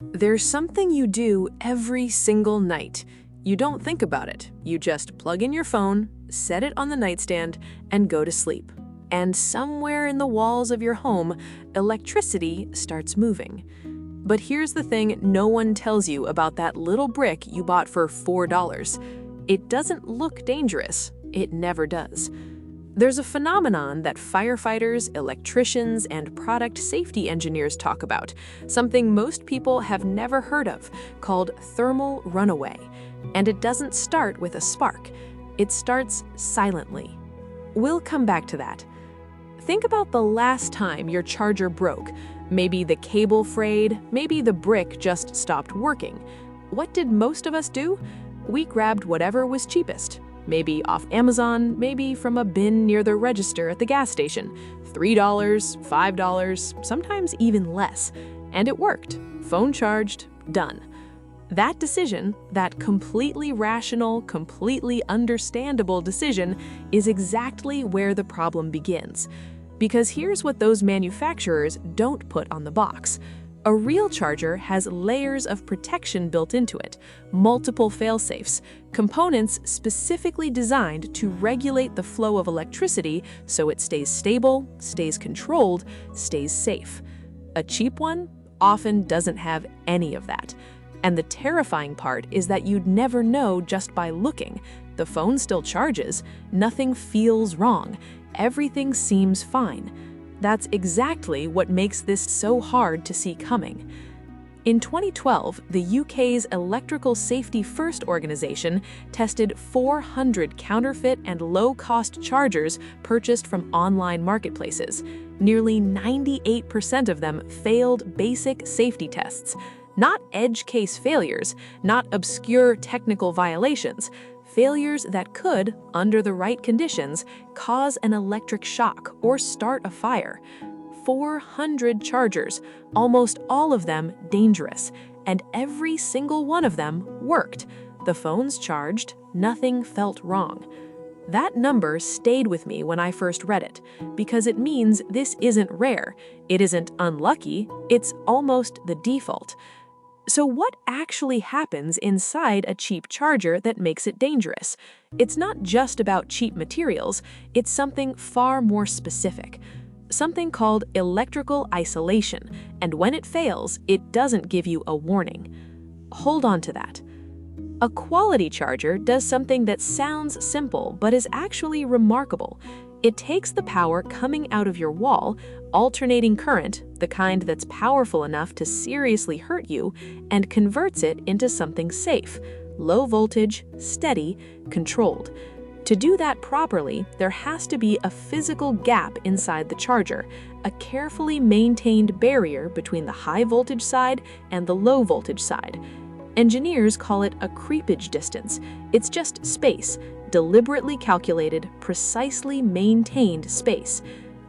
There's something you do every single night. You don't think about it. You just plug in your phone, set it on the nightstand, and go to sleep. And somewhere in the walls of your home, electricity starts moving. But here's the thing no one tells you about that little brick you bought for $4. It doesn't look dangerous. It never does. There's a phenomenon that firefighters, electricians, and product safety engineers talk about, something most people have never heard of, called thermal runaway. And it doesn't start with a spark. It starts silently. We'll come back to that. Think about the last time your charger broke. Maybe the cable frayed, maybe the brick just stopped working. What did most of us do? We grabbed whatever was cheapest. Maybe off Amazon, maybe from a bin near the register at the gas station. $3, $5, sometimes even less. And it worked. Phone charged, done. That decision, that completely rational, completely understandable decision, is exactly where the problem begins. Because here's what those manufacturers don't put on the box. A real charger has layers of protection built into it, multiple fail-safes, components specifically designed to regulate the flow of electricity so it stays stable, stays controlled, stays safe. A cheap one often doesn't have any of that. And the terrifying part is that you'd never know just by looking. The phone still charges, nothing feels wrong, everything seems fine. That's exactly what makes this so hard to see coming. In 2012, the UK's Electrical Safety First organization tested 400 counterfeit and low-cost chargers purchased from online marketplaces. Nearly 98% of them failed basic safety tests. Not edge case failures, not obscure technical violations, failures that could, under the right conditions, cause an electric shock or start a fire. 400 chargers, almost all of them dangerous, and every single one of them worked. The phones charged, nothing felt wrong. That number stayed with me when I first read it, because it means this isn't rare, it isn't unlucky, it's almost the default. So what actually happens inside a cheap charger that makes it dangerous? It's not just about cheap materials, it's something far more specific. Something called electrical isolation, and when it fails, it doesn't give you a warning. Hold on to that. A quality charger does something that sounds simple but is actually remarkable. It takes the power coming out of your wall, alternating current, the kind that's powerful enough to seriously hurt you, and converts it into something safe, low voltage, steady, controlled. To do that properly, there has to be a physical gap inside the charger, a carefully maintained barrier between the high voltage side and the low voltage side. Engineers call it a creepage distance. It's just space, deliberately calculated, precisely maintained space.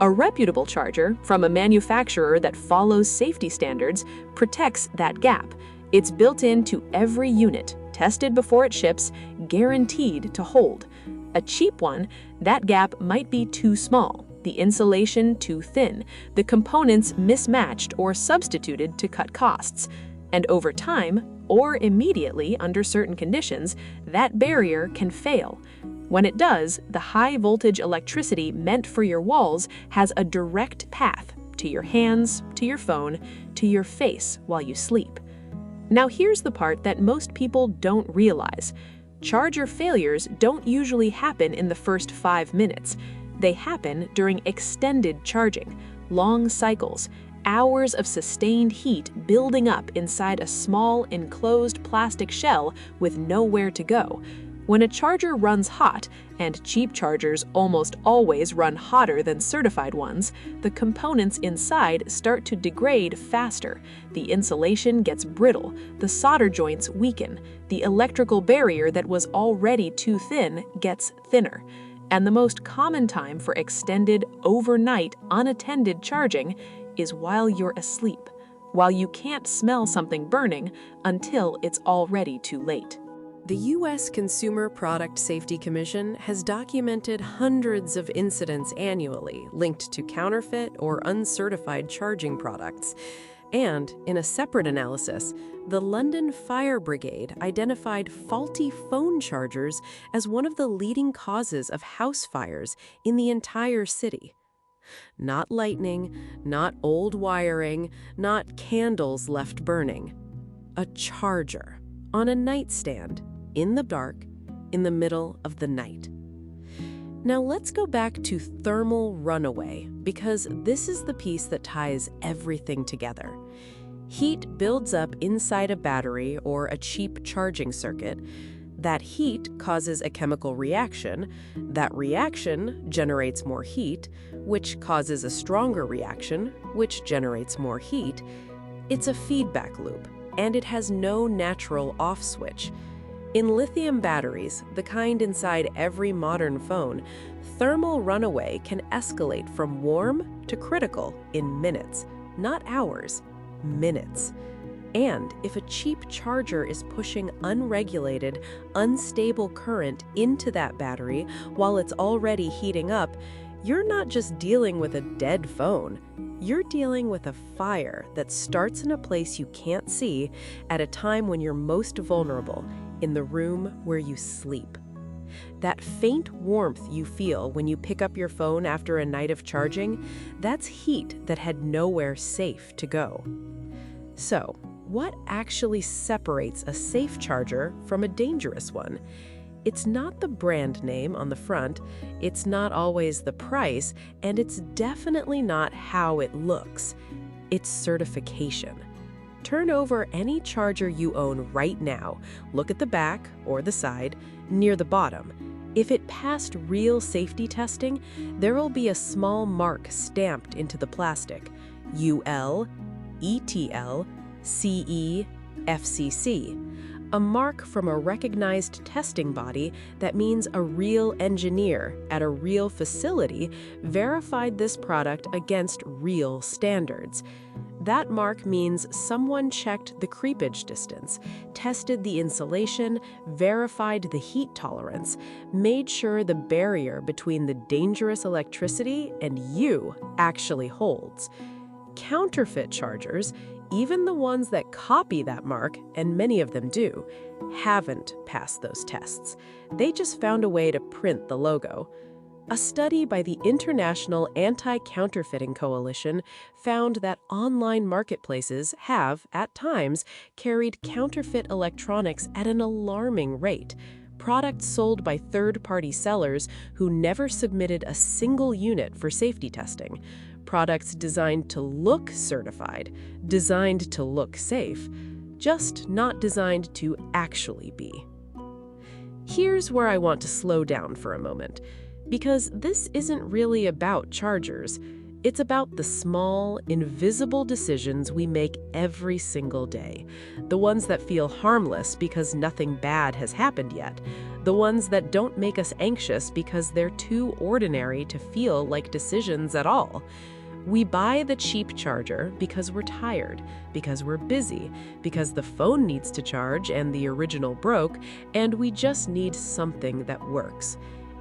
A reputable charger from a manufacturer that follows safety standards protects that gap. It's built into every unit, tested before it ships, guaranteed to hold. A cheap one, that gap might be too small, the insulation too thin, the components mismatched or substituted to cut costs. And over time, or immediately under certain conditions, that barrier can fail. When it does, the high-voltage electricity meant for your walls has a direct path to your hands, to your phone, to your face while you sleep. Now here's the part that most people don't realize. Charger failures don't usually happen in the first 5 minutes. They happen during extended charging, long cycles, hours of sustained heat building up inside a small, enclosed plastic shell with nowhere to go. When a charger runs hot, and cheap chargers almost always run hotter than certified ones, the components inside start to degrade faster. The insulation gets brittle, the solder joints weaken, the electrical barrier that was already too thin gets thinner. And the most common time for extended, overnight, unattended charging is while you're asleep, while you can't smell something burning until it's already too late. The U.S. Consumer Product Safety Commission has documented hundreds of incidents annually linked to counterfeit or uncertified charging products. And in a separate analysis, the London Fire Brigade identified faulty phone chargers as one of the leading causes of house fires in the entire city. Not lightning, not old wiring, not candles left burning. A charger on a nightstand in the dark in the middle of the night. Now let's go back to thermal runaway, because this is the piece that ties everything together. Heat builds up inside a battery or a cheap charging circuit. That heat causes a chemical reaction. That reaction generates more heat, which causes a stronger reaction, which generates more heat. It's a feedback loop, and it has no natural off switch. In lithium batteries, the kind inside every modern phone, thermal runaway can escalate from warm to critical in minutes, not hours, minutes. And if a cheap charger is pushing unregulated, unstable current into that battery while it's already heating up, you're not just dealing with a dead phone. You're dealing with a fire that starts in a place you can't see at a time when you're most vulnerable, in the room where you sleep. That faint warmth you feel when you pick up your phone after a night of charging, that's heat that had nowhere safe to go. So, what actually separates a safe charger from a dangerous one? It's not the brand name on the front, it's not always the price, and it's definitely not how it looks. It's certification. Turn over any charger you own right now, look at the back or the side, near the bottom. If it passed real safety testing, there will be a small mark stamped into the plastic. UL, ETL, CE, FCC. A mark from a recognized testing body that means a real engineer at a real facility verified this product against real standards. That mark means someone checked the creepage distance, tested the insulation, verified the heat tolerance, made sure the barrier between the dangerous electricity and you actually holds. Counterfeit chargers, even the ones that copy that mark, and many of them do, haven't passed those tests. They just found a way to print the logo. A study by the International Anti-Counterfeiting Coalition found that online marketplaces have, at times, carried counterfeit electronics at an alarming rate. Products sold by third-party sellers who never submitted a single unit for safety testing. Products designed to look certified, designed to look safe, just not designed to actually be. Here's where I want to slow down for a moment, because this isn't really about chargers. It's about the small, invisible decisions we make every single day. The ones that feel harmless because nothing bad has happened yet. The ones that don't make us anxious because they're too ordinary to feel like decisions at all. We buy the cheap charger because we're tired, because we're busy, because the phone needs to charge and the original broke, and we just need something that works.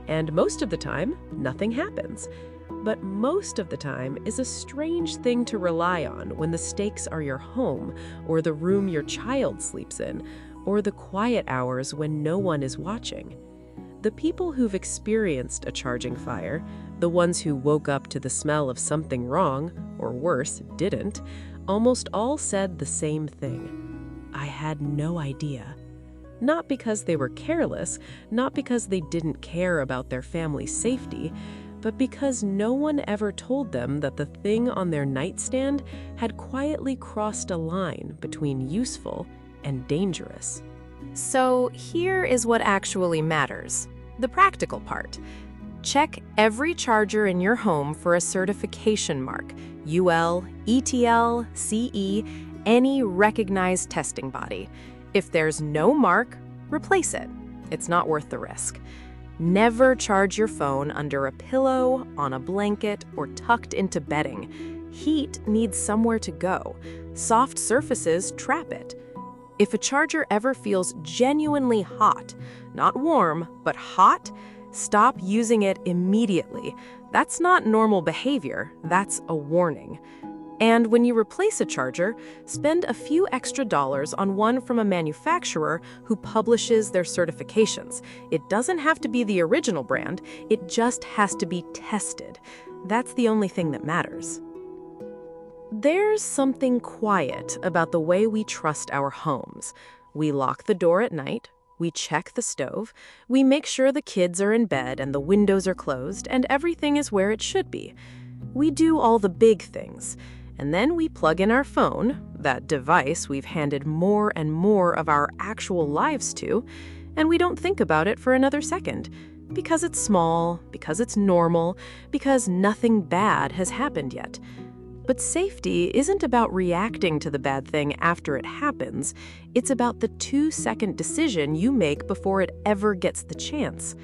And most of the time, nothing happens. But most of the time is a strange thing to rely on when the stakes are your home, or the room your child sleeps in, or the quiet hours when no one is watching. The people who've experienced a charging fire, the ones who woke up to the smell of something wrong, or worse, didn't, almost all said the same thing. I had no idea. Not because they were careless, not because they didn't care about their family's safety, but because no one ever told them that the thing on their nightstand had quietly crossed a line between useful and dangerous. So here is what actually matters, the practical part. Check every charger in your home for a certification mark, UL, ETL, CE, any recognized testing body. If there's no mark, replace it. It's not worth the risk. Never charge your phone under a pillow, on a blanket, or tucked into bedding. Heat needs somewhere to go. Soft surfaces trap it. If a charger ever feels genuinely hot, not warm, but hot, stop using it immediately. That's not normal behavior, that's a warning. And when you replace a charger, spend a few extra dollars on one from a manufacturer who publishes their certifications. It doesn't have to be the original brand, it just has to be tested. That's the only thing that matters. There's something quiet about the way we trust our homes. We lock the door at night, we check the stove, we make sure the kids are in bed and the windows are closed and everything is where it should be. We do all the big things. And then we plug in our phone, that device we've handed more and more of our actual lives to, and we don't think about it for another second. Because it's small, because it's normal, because nothing bad has happened yet. But safety isn't about reacting to the bad thing after it happens. It's about the 2-second decision you make before it ever gets the chance.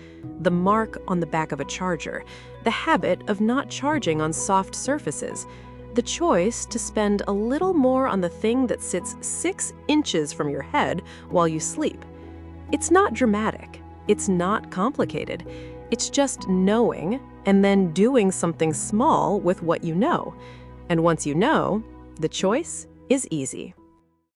The mark on the back of a charger, the habit of not charging on soft surfaces, the choice to spend a little more on the thing that sits 6 inches from your head while you sleep. It's not dramatic. It's not complicated. It's just knowing and then doing something small with what you know. And once you know, the choice is easy.